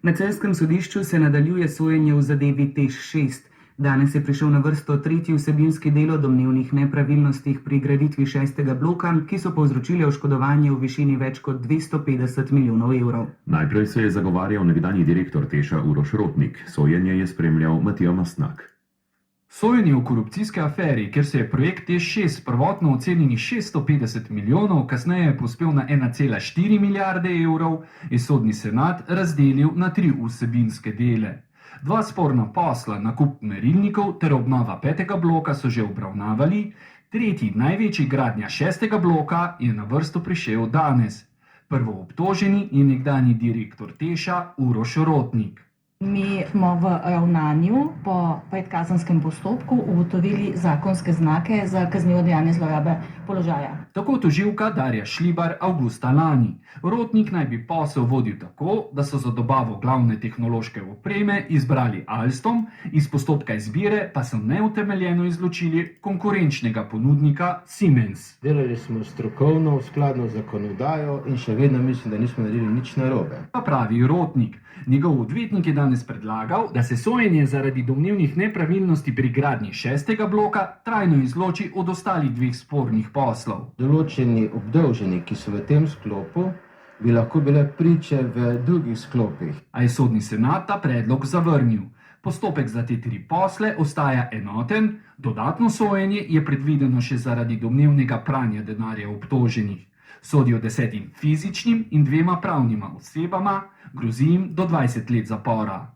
Na celjskem sodišču se nadaljuje sojenje v zadevi TEŠ6. Danes je prišel na vrsto tretji vsebinski del o domnevnih nepravilnostih pri graditvi 6. bloka, ki so povzročili oškodovanje v višini več kot 250 milijonov evrov. Najprej se je zagovarjal nekdanji direktor TEŠ-a Uroš Rotnik. Sojenje je spremljal Matija Mastnak. Sojenje v korupcijski aferi, kjer se je projekt TEŠ6 prvotno ocenjenih 650 milijonov, kasneje pospel na 1,4 milijarde evrov, je sodni senat razdelil na 3 vsebinske dele. 2 sporna posla, nakup merilnikov ter obnova 5. bloka so že obravnavali, tretji, največji, gradnja 6. bloka, je na vrsto prišel danes. Prvoobtoženi je nekdanji direktor TEŠ-a Uroš Rotnik. Mi smo v ravnanju po predkazenskem postopku ugotovili zakonske znake za kaznivo dejanje zlorabe položaja. Tako tožilka Darja Šlibar avgusta lani. Rotnik naj bi posel vodil tako, da so za dobavo glavne tehnološke opreme izbrali Alstom, iz postopka izbire pa so neutemeljeno izločili konkurenčnega ponudnika Siemens. Delali smo strokovno, skladno z zakonodajo in še vedno mislim, da nismo naredili nič narobe. Pa pravi Rotnik. Njegov odvetnik je danes predlagal, da se sojenje zaradi domnevnih nepravilnosti pri gradnji 6. bloka trajno izloči od ostalih 2 spornih poslov. Določeni obdolženi, ki so v tem sklopu, bi lahko bile priče v drugih sklopih. A je sodni senat ta predlog zavrnil. Postopek za te 3 posle ostaja enoten, dodatno sojenje je predvideno še zaradi domnevnega pranja denarja obtoženih. Sodijo 10 fizičnim in 2 pravnima osebama, grozi jim do 20 let zapora.